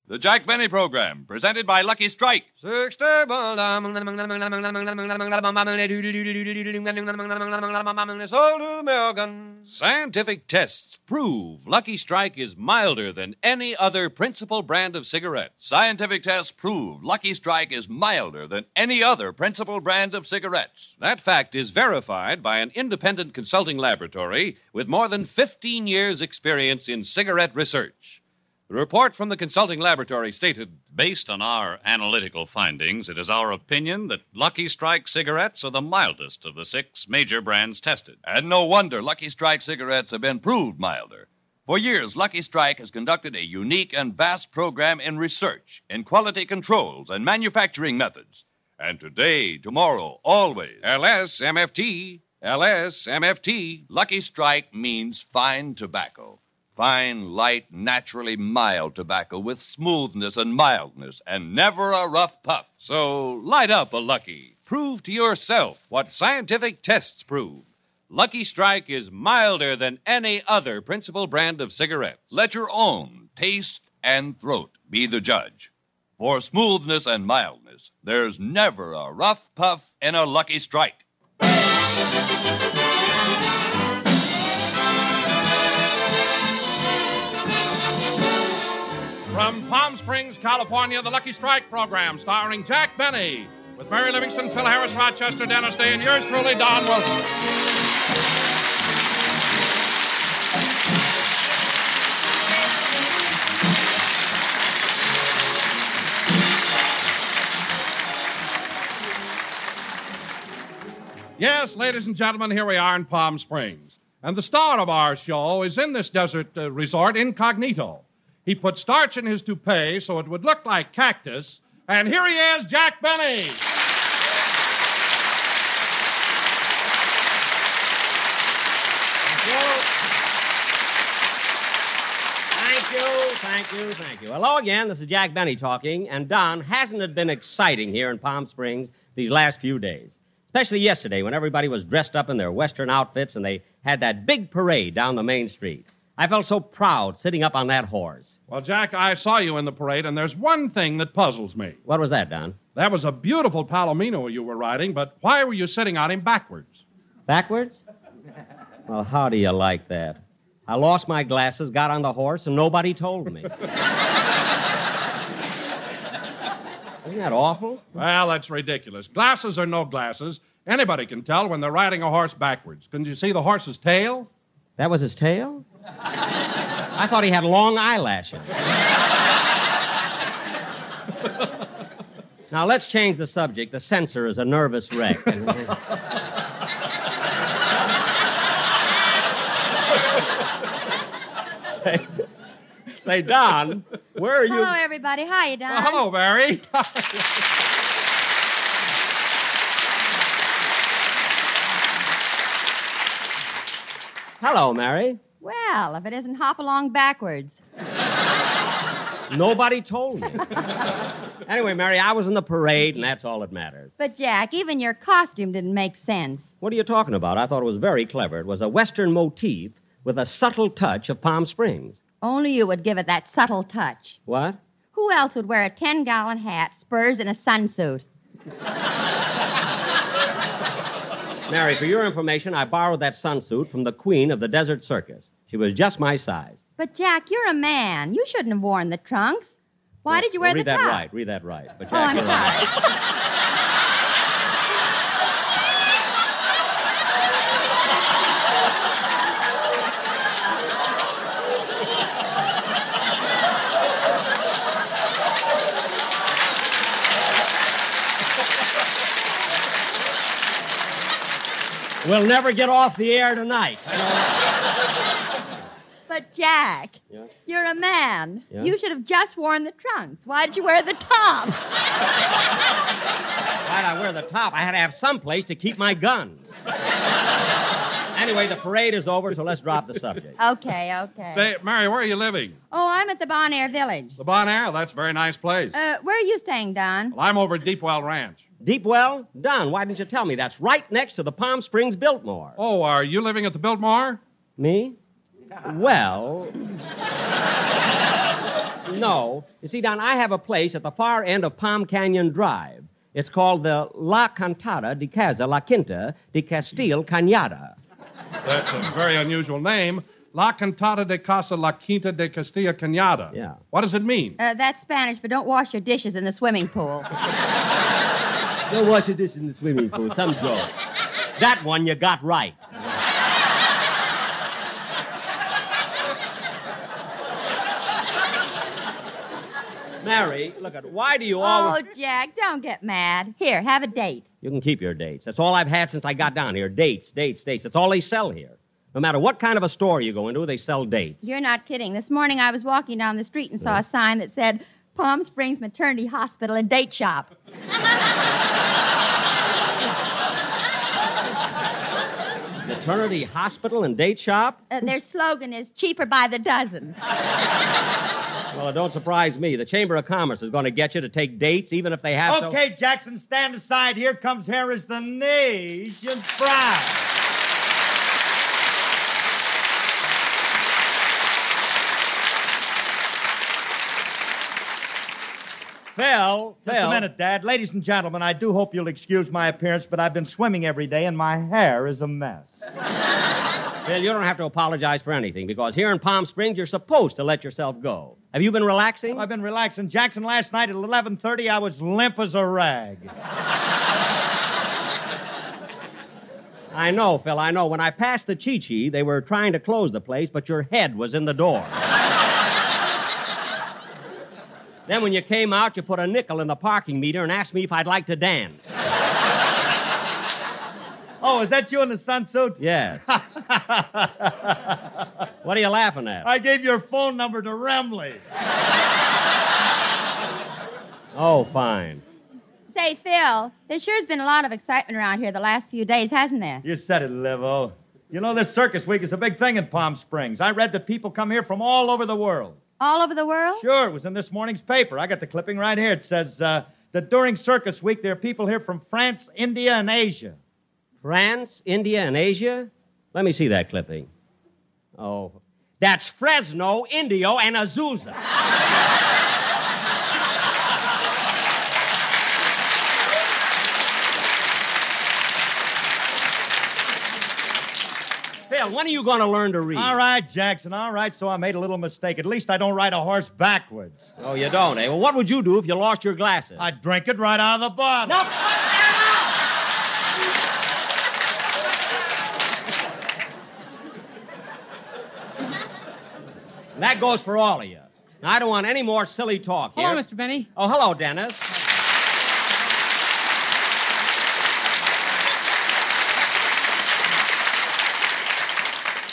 The Jack Benny Program, presented by Lucky Strike. Scientific tests prove Lucky Strike is milder than any other principal brand of cigarettes. Scientific tests prove Lucky Strike is milder than any other principal brand of cigarettes. That fact is verified by an independent consulting laboratory with more than 15 years' experience in cigarette research. The report from the consulting laboratory stated, based on our analytical findings, it is our opinion that Lucky Strike cigarettes are the mildest of the 6 major brands tested. And no wonder Lucky Strike cigarettes have been proved milder. For years, Lucky Strike has conducted a unique and vast program in research, in quality controls, and manufacturing methods. And today, tomorrow, always, LSMFT, LSMFT. Lucky Strike means fine tobacco. Fine, light, naturally mild tobacco with smoothness and mildness, and never a rough puff. So light up a Lucky. Prove to yourself what scientific tests prove. Lucky Strike is milder than any other principal brand of cigarettes. Let your own taste and throat be the judge. For smoothness and mildness, there's never a rough puff in a Lucky Strike. From Palm Springs, California, the Lucky Strike program, starring Jack Benny, with Mary Livingston, Phil Harris, Rochester, Dennis Day, and yours truly, Don Wilson. Yes, ladies and gentlemen, here we are in Palm Springs. And the star of our show is in this desert resort incognito. He put starch in his toupee so it would look like cactus. And here he is, Jack Benny. Thank you. Hello again. This is Jack Benny talking. And, Don, hasn't it been exciting here in Palm Springs these last few days? Especially yesterday when everybody was dressed up in their Western outfits and they had that big parade down the main street. I felt so proud sitting up on that horse. Well, Jack, I saw you in the parade, and there's one thing that puzzles me. What was that, Don? That was a beautiful Palomino you were riding, but why were you sitting on him backwards? Backwards? Well, how do you like that? I lost my glasses, got on the horse, and nobody told me. Isn't that awful? Well, that's ridiculous. Glasses or no glasses, anybody can tell when they're riding a horse backwards. Couldn't you see the horse's tail? That was his tail? I thought he had long eyelashes. Now, let's change the subject. The censor is a nervous wreck. Say, Don, where are you? Hello, everybody. Hiya, Don. Well, hello, Barry. Hello, Mary. Well, if it isn't hop along backwards. Nobody told me. Anyway, Mary, I was in the parade, and that's all that matters. But, Jack, even your costume didn't make sense. What are you talking about? I thought it was very clever. It was a Western motif with a subtle touch of Palm Springs. Only you would give it that subtle touch. What? Who else would wear a 10-gallon hat, spurs, and a sunsuit? Mary, for your information, I borrowed that sunsuit from the queen of the desert circus. She was just my size. But, Jack, you're a man. You shouldn't have worn the trunks. Why did you wear the top? Read that right. But, Jack, I'm you're sorry. We'll never get off the air tonight. But, Jack, Yeah? you're a man. Yeah? You should have just worn the trunks. Why did you wear the top? Why'd I wear the top? I had to have some place to keep my guns. Anyway, the parade is over, so let's drop the subject. Okay. Say, Mary, where are you living? Oh, I'm at the Bon Air Village. The Bon Air? That's a very nice place. Where are you staying, Don? Well, I'm over at Deepwell Ranch. Deepwell? Don, why didn't you tell me? That's right next to the Palm Springs Biltmore. Oh, are you living at the Biltmore? Me? Well... No. You see, Don, I have a place at the far end of Palm Canyon Drive. It's called the La Cantada de Casa La Quinta de Castile Cañada. That's a very unusual name. La Cantada de Casa La Quinta de Castilla Cañada. Yeah. What does it mean? That's Spanish, but don't wash your dishes in the swimming pool. Don't wash your dishes in the swimming pool. Some joke. That one you got right. Mary, look at, why do you always... Oh, Jack, don't get mad. Here, have a date. You can keep your dates. That's all I've had since I got down here. Dates. That's all they sell here. No matter what kind of a store you go into, they sell dates. You're not kidding. This morning I was walking down the street and saw a sign that said, Palm Springs Maternity Hospital and Date Shop. Maternity hospital and date shop? Their slogan is cheaper by the dozen. Well, it don't surprise me. The Chamber of Commerce is going to get you to take dates, even if they have Okay, Jackson, stand aside. Here comes Harris, the nation's pride. Phil. Just a minute, Dad. Ladies and gentlemen, I do hope you'll excuse my appearance, but I've been swimming every day and my hair is a mess. Phil, you don't have to apologize for anything, because here in Palm Springs, you're supposed to let yourself go. Have you been relaxing? I've been relaxing. Jackson, last night at 11:30, I was limp as a rag. I know, Phil, I know. When I passed the Chi-Chi, they were trying to close the place, but your head was in the door. Then when you came out, you put a nickel in the parking meter and asked me if I'd like to dance. Oh, is that you in the sunsuit? Yes. What are you laughing at? I gave your phone number to Remley. Oh, fine. Say, Phil, there sure has been a lot of excitement around here the last few days, hasn't there? You said it, Livo. You know, this Circus Week is a big thing in Palm Springs. I read that people come here from all over the world. All over the world? Sure, it was in this morning's paper. I got the clipping right here. It says that during Circus Week, there are people here from France, India, and Asia. France, India, and Asia? Let me see that clipping. Oh, that's Fresno, Indio, and Azusa. Phil, when are you going to learn to read? All right, Jackson, all right. So I made a little mistake. At least I don't ride a horse backwards. Oh, you don't, eh? Well, what would you do if you lost your glasses? I'd drink it right out of the bottle. No, that goes for all of you. Now, I don't want any more silly talk here. Hello, Mr. Benny. Oh, hello, Dennis.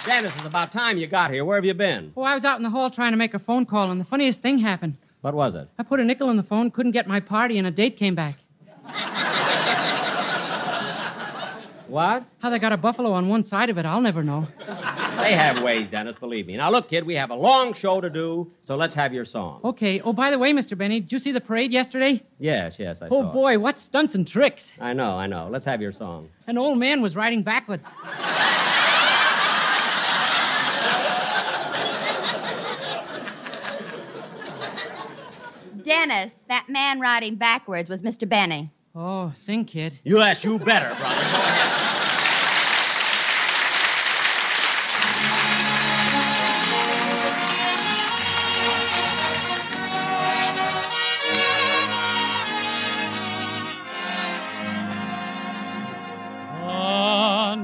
Dennis, it's about time you got here. Where have you been? Oh, I was out in the hall trying to make a phone call, and the funniest thing happened. What was it? I put a nickel in the phone, couldn't get my party, and a date came back. What? How they got a buffalo on one side of it, I'll never know. They have ways, Dennis, believe me. Now, look, kid, we have a long show to do, so let's have your song. Okay. Oh, by the way, Mr. Benny, did you see the parade yesterday? Yes, I saw Oh, it. boy, what stunts and tricks. I know. Let's have your song. An old man was riding backwards. Dennis, that man riding backwards was Mr. Benny. Oh, sing, kid. Yes, you better, brother. Go ahead. The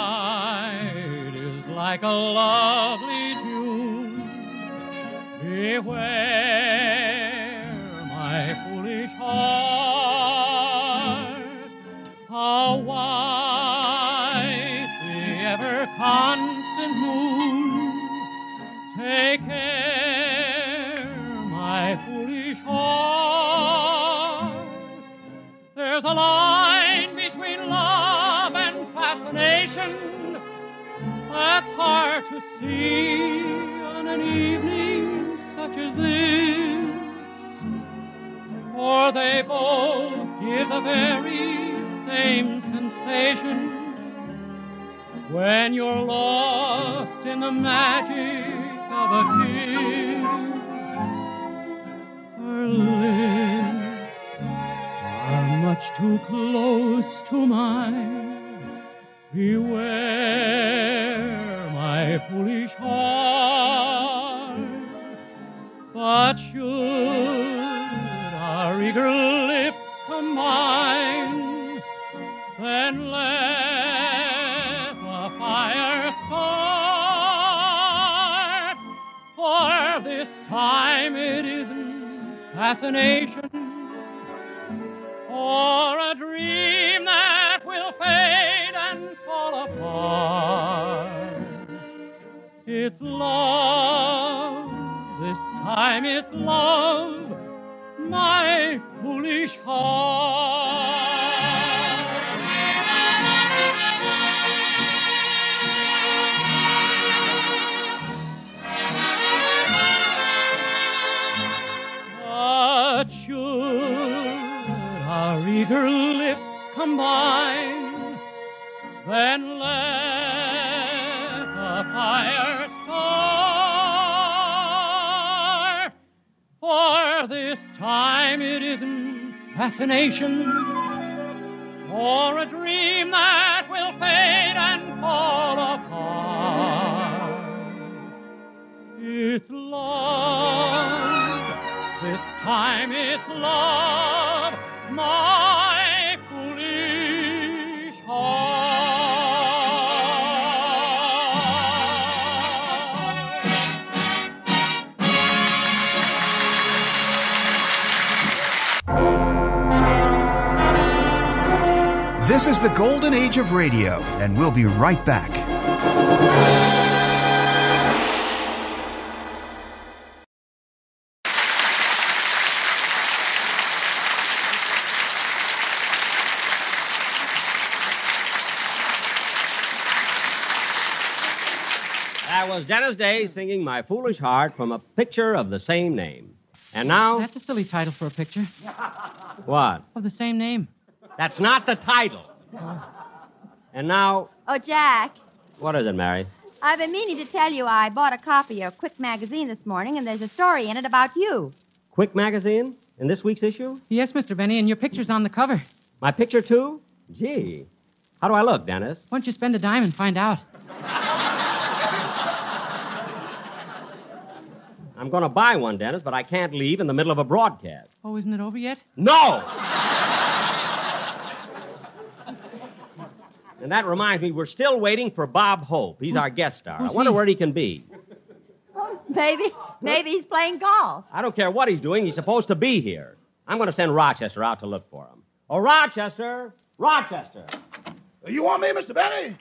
night is like a lovely June. Beware, my foolish heart, how white the ever-constant moon. Take care, my foolish heart. There's a line between love and fascination that's hard to see on an evening such as this, for they both give the very same sensation when you're lost in the magic of a kiss. much too close to mine. Beware, my foolish heart. But should our eager lips combine, then let the fire start. For this time it isn't fascination or a dream that will fade and fall apart. It's love, this time it's love, my foolish heart. But should our eager lips combine, then let the fire start. For this time it isn't fascination or a dream that will fade and fall apart. It's love, this time it's love, my foolish heart. This is the golden age of radio, and we'll be right back. That was Dennis Day singing My Foolish Heart from a picture of the same name. And now... That's a silly title for a picture. What? Of the same name. That's not the title. And now... Oh, Jack, What is it, Mary? I've been meaning to tell you I bought a copy of Quick Magazine this morning, and there's a story in it about you. Quick Magazine? In this week's issue? Yes, Mr. Benny, and your picture's on the cover. My picture, too? Gee. How do I look, Dennis? Why don't you spend a dime and find out? I'm going to buy one, Dennis, but I can't leave in the middle of a broadcast. Oh, isn't it over yet? No! And that reminds me, we're still waiting for Bob Hope. He's our guest star. I wonder where he can be. Oh, maybe he's playing golf. I don't care what he's doing. He's supposed to be here. I'm going to send Rochester out to look for him. Oh, Rochester! Rochester! You want me, Mr. Benny?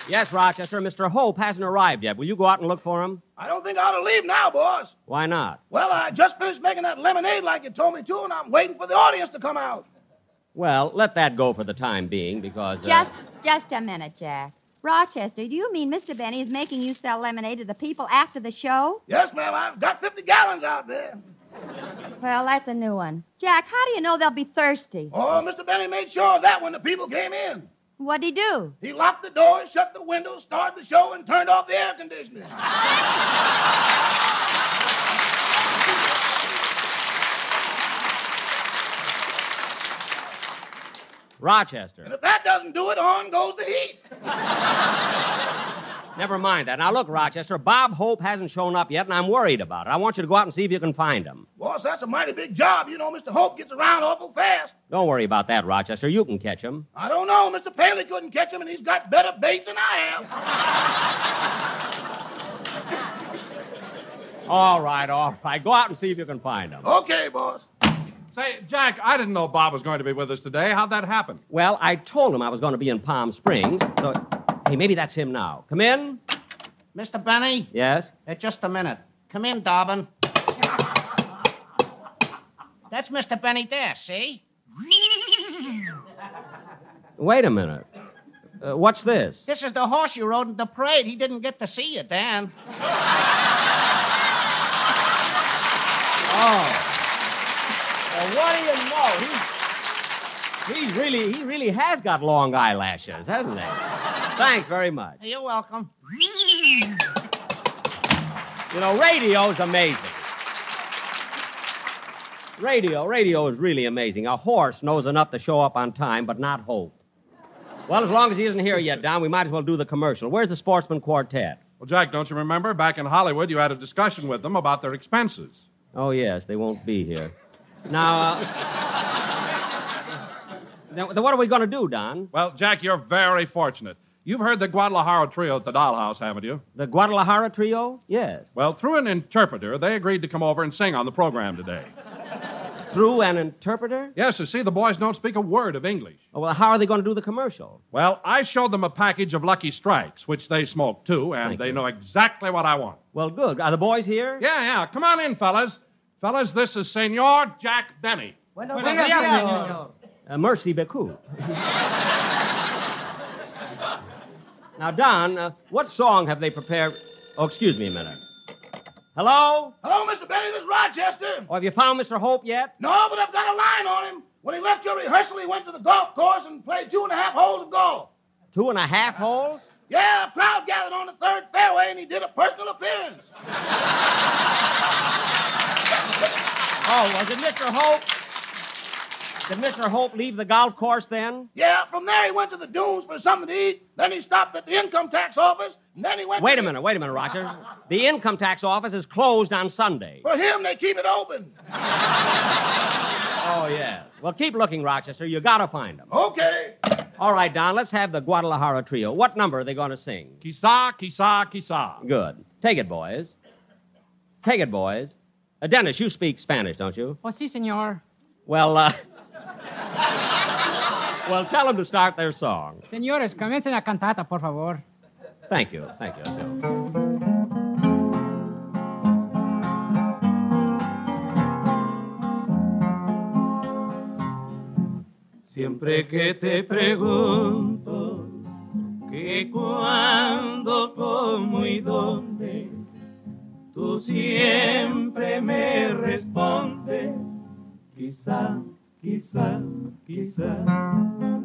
Yes, Rochester. Mr. Hope hasn't arrived yet. Will you go out and look for him? I don't think I ought to leave now, boss. Why not? Well, I just finished making that lemonade like you told me to, and I'm waiting for the audience to come out. Well, let that go for the time being, because... Just a minute, Jack. Rochester, do you mean Mr. Benny is making you sell lemonade to the people after the show? Yes, ma'am. I've got 50 gallons out there. Well, that's a new one. Jack, how do you know they'll be thirsty? Oh, Mr. Benny made sure of that when the people came in. What'd he do? He locked the door, shut the windows, started the show, and turned off the air conditioning. Rochester. And if that doesn't do it, on goes the heat. Never mind that. Now, look, Rochester, Bob Hope hasn't shown up yet, and I'm worried about it. I want you to go out and see if you can find him. Boss, that's a mighty big job. You know, Mr. Hope gets around awful fast. Don't worry about that, Rochester. You can catch him. I don't know. Mr. Paley couldn't catch him, and he's got better bait than I have. All right. Go out and see if you can find him. Okay, boss. Say, Jack, I didn't know Bob was going to be with us today. How'd that happen? Well, I told him I was going to be in Palm Springs, so... Hey, maybe that's him now. Come in. Mr. Benny? Yes? Just a minute. Come in, Dobbin. That's Mr. Benny there, see? Wait a minute. What's this? This is the horse you rode in the parade. He didn't get to see you, Dan. Oh. Well, what do you know? He really has got long eyelashes, hasn't he? Thanks very much. You're welcome. You know, radio's amazing. Radio is really amazing. A horse knows enough to show up on time, but not Hope. Well, as long as he isn't here yet, Don, we might as well do the commercial. Where's the Sportsman Quartet? Well, Jack, don't you remember? Back in Hollywood, you had a discussion with them about their expenses. Oh, yes, they won't be here. Now, then what are we going to do, Don? Well, Jack, you're very fortunate. You've heard the Guadalajara Trio at the Dollhouse, haven't you? The Guadalajara Trio? Yes. Well, through an interpreter, they agreed to come over and sing on the program today. Through an interpreter? Yes, you see, the boys don't speak a word of English. Oh, well, how are they going to do the commercial? Well, I showed them a package of Lucky Strikes, which they smoke, too, and they know exactly what I want. Well, good. Are the boys here? Yeah. Come on in, fellas. Fellas, this is Senor Jack Benny. Buenos días, señor. Merci beaucoup. Now, Don, what song have they prepared? Oh, excuse me a minute. Hello? Hello, Mr. Benny. This is Rochester. Oh, have you found Mr. Hope yet? No, but I've got a line on him. When he left your rehearsal, he went to the golf course and played 2.5 holes of golf. 2.5 holes? Yeah, a crowd gathered on the third fairway, and he did a personal appearance. Oh, was it Mr. Hope? Did Mr. Hope leave the golf course then? Yeah, from there he went to the dunes for something to eat. Then he stopped at the income tax office, and then he went Wait a minute, Roger. The income tax office is closed on Sunday. For him, they keep it open. Oh, yes. Well, keep looking, Rochester. You got to find them. Okay. All right, Don, let's have the Guadalajara Trio. What number are they going to sing? Quizá, quizá, quizá. Good. Take it, boys. Dennis, you speak Spanish, don't you? Oh, sí, señor. Well, well, tell them to start their song. Señores, comiencen la cantata, por favor. Thank you. Siempre que te pregunto que cuándo, cómo y dónde, tú siempre me respondes, quizá.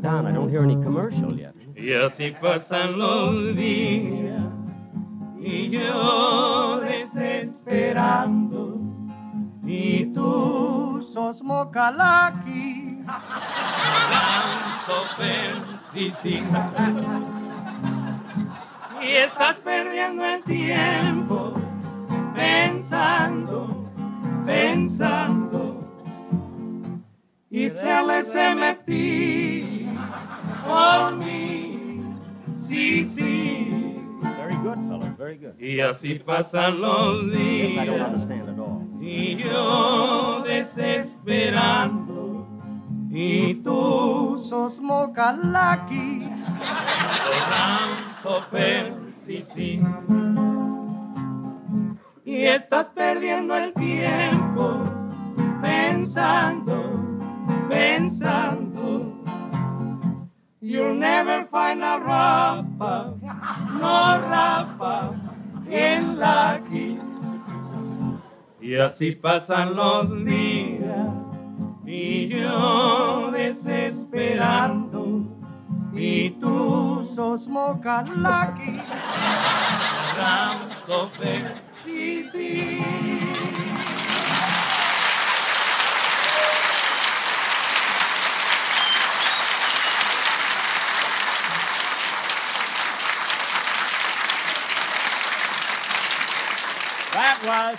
Don, I don't hear any commercial yet. Y así pasan los días y yo desesperando y tú sos mocalaki. Tanto persistir y estás perdiendo el tiempo pensando y se les metí por mí, sí. Very good, fellas, very good. Y así pasan los días. Yes, I don't understand at all. Y yo desesperando y tú sos mocalaki. Tanto persistir y estás perdiendo el tiempo pensando. You'll never find a Rafa, no Rafa, en Lucky. Y así pasan los días y yo desesperando y tú sos Mocha Lucky. Sí. That was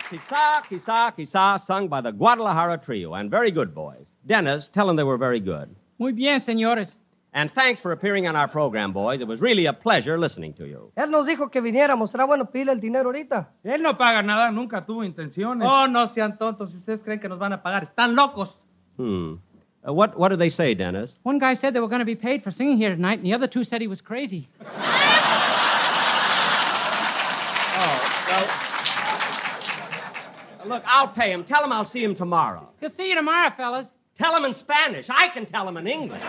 Quizá, sung by the Guadalajara Trio, and very good, boys. Dennis, tell them they were very good. Muy bien, señores. And thanks for appearing on our program, boys. It was really a pleasure listening to you. Él nos dijo que viniéramos. ¿Será bueno pedirle el dinero ahorita? Él no paga nada, nunca tuvo intenciones. Oh, no sean tontos. Si ustedes creen que nos van a pagar, están locos. What did they say, Dennis? One guy said they were going to be paid for singing here tonight, and the other two said he was crazy. Look, I'll pay him. Tell him I'll see him tomorrow. He'll see you tomorrow, fellas. Tell him in Spanish. I can tell him in English.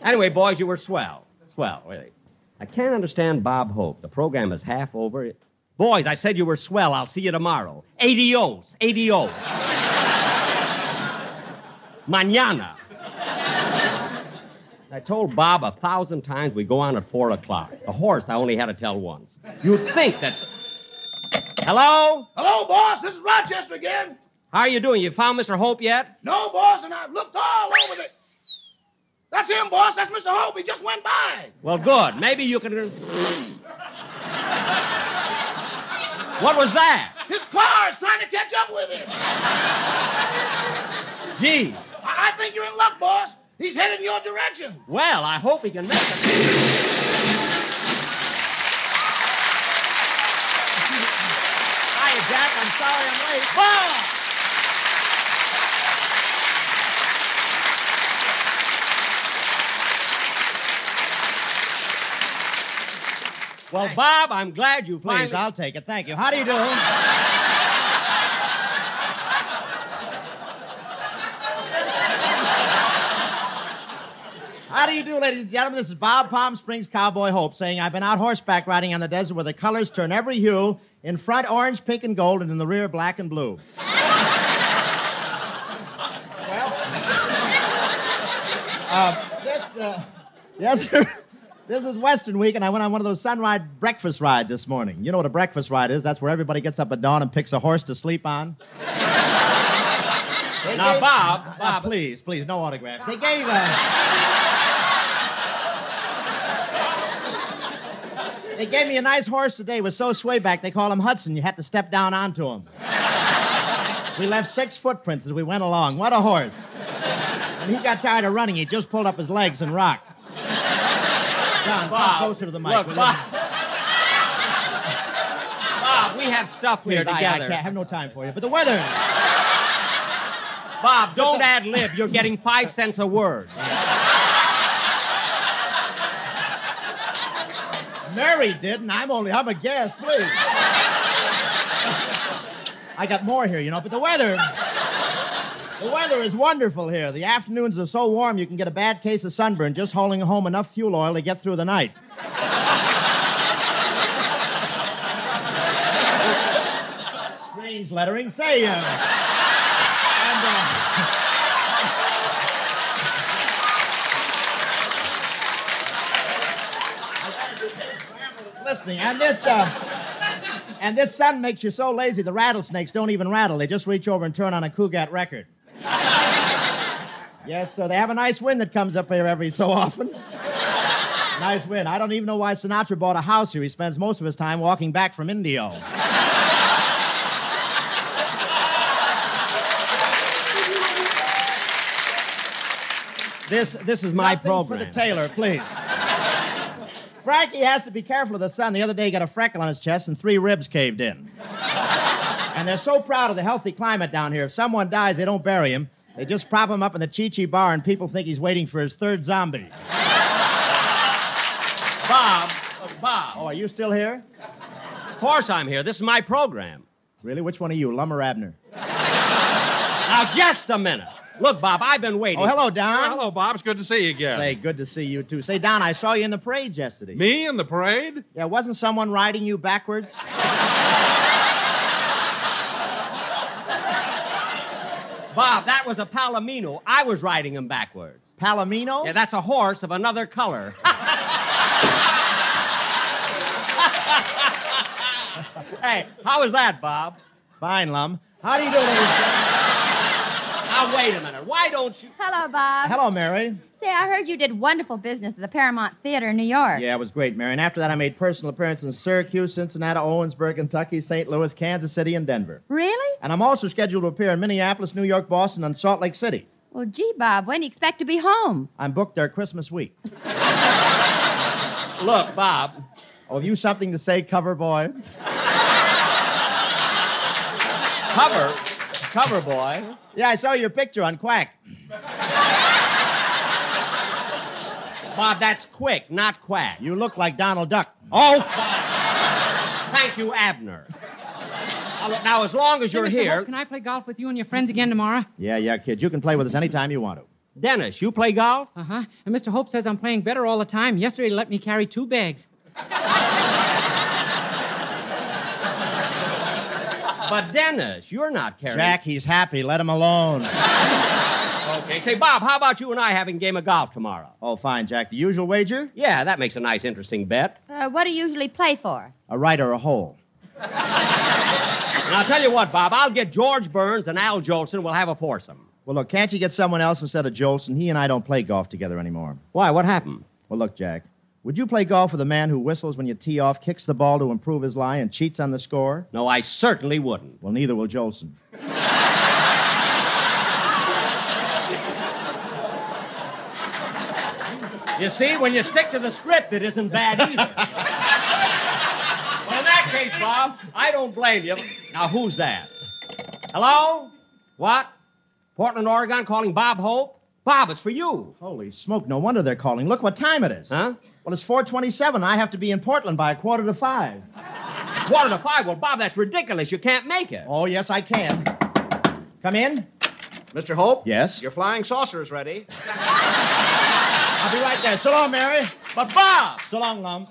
Anyway, boys, you were swell. Swell, really. I can't understand Bob Hope. The program is half over. Boys, I said you were swell. I'll see you tomorrow. Adios. Mañana. I told Bob 1,000 times we go on at 4 o'clock. The horse I only had to tell once. You'd think that's... Hello? Hello, boss. This is Rochester again. How are you doing? You found Mr. Hope yet? No, boss, and I've looked all over the... That's him, boss. That's Mr. Hope. He just went by. Well, good. Maybe you can... What was that? His car is trying to catch up with him. Gee. I think you're in luck, boss. He's headed in your direction. Well, I hope he can make it. Hi, Jack. I'm sorry I'm late. Bob! Well, Bob, I'm glad you finally... Please, I'll take it. Thank you. How do you do? How do you do, ladies and gentlemen? This is Bob Palm Springs Cowboy Hope saying I've been out horseback riding on the desert where the colors turn every hue. In front, orange, pink, and gold, and in the rear, black and blue. Yes, sir. This is Western Week, and I went on one of those sunrise breakfast rides this morning. You know what a breakfast ride is? That's where everybody gets up at dawn and picks a horse to sleep on. Now, Bob, please, no autographs. They gave me a nice horse today. It was so swayback, they call him Hudson. You had to step down onto him. We left 6 footprints as we went along. What a horse. When he got tired of running, he just pulled up his legs and rocked. John, come closer to the mic. Look, Bob, we have stuff here together. I can't have no time for you. But the weather... Bob, don't ad-lib. You're getting 5 cents a word. Mary didn't. I'm a guest, please. I got more here, you know, but the weather is wonderful here. The afternoons are so warm you can get a bad case of sunburn just holding home enough fuel oil to get through the night. Strange lettering. Say, listening. And this sun makes you so lazy the rattlesnakes don't even rattle. They just reach over and turn on a Cougat record. Yes, so they have a nice wind that comes up here every so often. Nice wind. I don't even know why Sinatra bought a house here. He spends most of his time walking back from Indio. This is my program. For the tailor, please. Frankie has to be careful of the sun. The other day he got a freckle on his chest and 3 ribs caved in. And they're so proud of the healthy climate down here. If someone dies, they don't bury him. They just prop him up in the Chi-Chi bar and people think he's waiting for his 3rd zombie. Bob. Oh, are you still here? Of course I'm here. This is my program. Really? Which one are you, Lum or Abner? Now, just a minute. Look, Bob, I've been waiting. Oh, hello, Don. Hello, Bob. It's good to see you again. Say, good to see you, too. Say, Don, I saw you in the parade yesterday. Me in the parade? Yeah, wasn't someone riding you backwards? Bob, that was a Palomino. I was riding him backwards. Palomino? Yeah, that's a horse of another color. Hey, how was that, Bob? Fine, Lum. How do you do, ladies and gentlemen? Now, wait a minute. Why don't you... Hello, Bob. Hello, Mary. Say, I heard you did wonderful business at the Paramount Theater in New York. Yeah, it was great, Mary. And after that, I made personal appearances in Syracuse, Cincinnati, Owensboro, Kentucky, St. Louis, Kansas City, and Denver. Really? And I'm also scheduled to appear in Minneapolis, New York, Boston, and Salt Lake City. Well, gee, Bob, when do you expect to be home? I'm booked there Christmas week. Look, Bob. Oh, have you something to say, cover boy? Cover boy? Yeah, I saw your picture on Quack. Bob, that's Quick, not Quack. You look like Donald Duck. Oh, thank you, Abner. Now, as long as you're Mr. here... Hope, can I play golf with you and your friends again tomorrow? Yeah, kid. You can play with us anytime you want to. Dennis, you play golf? Uh-huh. And Mr. Hope says I'm playing better all the time. Yesterday he let me carry 2 bags. But, Dennis, you're not carrying... Jack, he's happy. Let him alone. Okay. Okay, say, Bob, how about you and I having a game of golf tomorrow? Oh, fine, Jack. The usual wager? Yeah, that makes a nice, interesting bet. What do you usually play for? A right or a hole. And I'll tell you what, Bob, I'll get George Burns and Al Jolson. We'll have a foursome. Well, look, can't you get someone else instead of Jolson? He and I don't play golf together anymore. Why? What happened? Well, look, Jack. Would you play golf with a man who whistles when you tee off, kicks the ball to improve his lie, and cheats on the score? No, I certainly wouldn't. Well, neither will Jolson. You see, when you stick to the script, it isn't bad either. Well, in that case, Bob, I don't blame you. Now, who's that? Hello? What? Portland, Oregon, calling Bob Hope? Bob, it's for you. Holy smoke, no wonder they're calling. Look what time it is. Huh? Well, it's 4:27. I have to be in Portland by 4:45. 4:45? Well, Bob, that's ridiculous. You can't make it. Oh, yes, I can. Come in. Mr. Hope? Yes? Your flying saucer's ready. I'll be right there. So long, Mary. But, Bob! So long, Lum.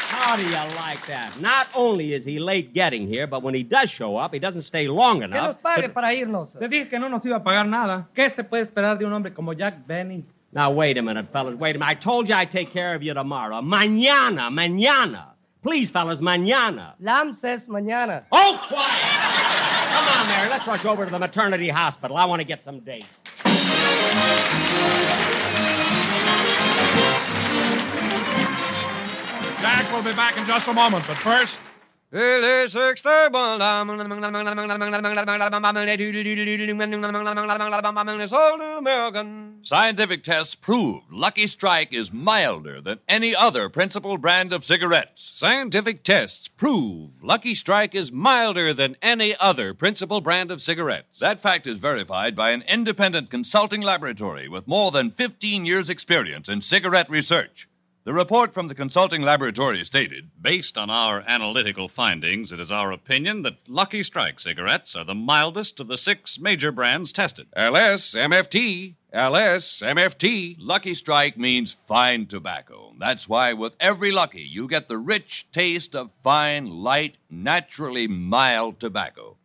How do you like that? Not only is he late getting here, but when he does show up, he doesn't stay long Que enough. nos pague para irnos. Te dije que no nos iba a pagar nada. ¿Qué se puede esperar de un hombre como Jack Benny? Now, wait a minute, fellas. Wait a minute. I told you I'd take care of you tomorrow. Mañana. Please, fellas, mañana. Lam says mañana. Oh, quiet! Come on, Mary. Let's rush over to the maternity hospital. I want to get some dates. Jack will be back in just a moment, but first... Scientific tests proved Lucky Strike is milder than any other principal brand of cigarettes. Scientific tests prove Lucky Strike is milder than any other principal brand of cigarettes. That fact is verified by an independent consulting laboratory with more than 15 years' experience in cigarette research. The report from the consulting laboratory stated, Based on our analytical findings, it is our opinion that Lucky Strike cigarettes are the mildest of the 6 major brands tested. LSMFT. Lucky Strike means fine tobacco. That's why with every Lucky, you get the rich taste of fine, light, naturally mild tobacco.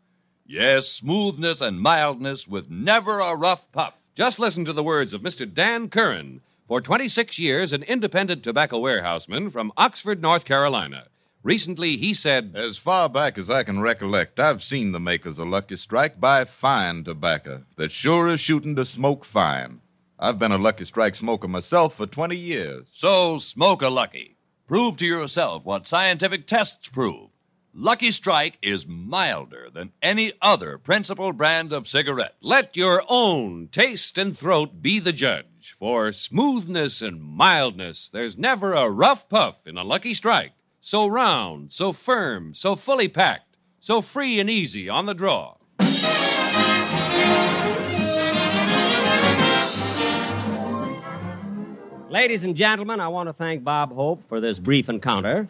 Yes, smoothness and mildness with never a rough puff. Just listen to the words of Mr. Dan Curran, for 26 years an independent tobacco warehouseman from Oxford, North Carolina. Recently, he said, As far back as I can recollect, I've seen the makers of Lucky Strike buy fine tobacco that sure is shooting to smoke fine. I've been a Lucky Strike smoker myself for 20 years. So smoke a Lucky. Prove to yourself what scientific tests prove. Lucky Strike is milder than any other principal brand of cigarettes. Let your own taste and throat be the judge. For smoothness and mildness, there's never a rough puff in a Lucky Strike. So round, so firm, so fully packed, so free and easy on the draw. Ladies and gentlemen, I want to thank Bob Hope for this brief encounter.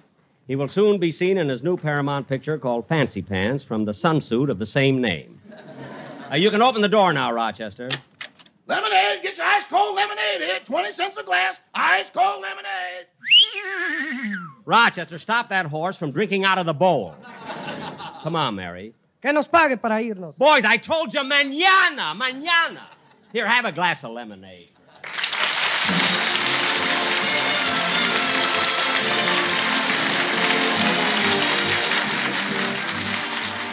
He will soon be seen in his new Paramount picture called Fancy Pants from the sunsuit of the same name. You can open the door now, Rochester. Lemonade. Get your ice-cold lemonade here. 20 cents a glass. Ice-cold lemonade. Rochester, stop that horse from drinking out of the bowl. Come on, Mary. Que nos pague para irnos. Boys, I told you mañana. Here, have a glass of lemonade.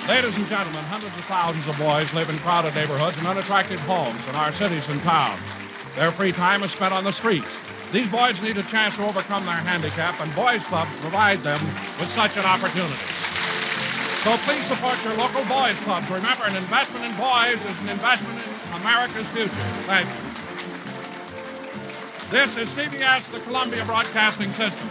Ladies and gentlemen, hundreds of thousands of boys live in crowded neighborhoods and unattractive homes in our cities and towns. Their free time is spent on the streets. These boys need a chance to overcome their handicap, and boys' clubs provide them with such an opportunity. So please support your local boys' clubs. Remember, an investment in boys is an investment in America's future. Thank you. This is CBS, the Columbia Broadcasting System.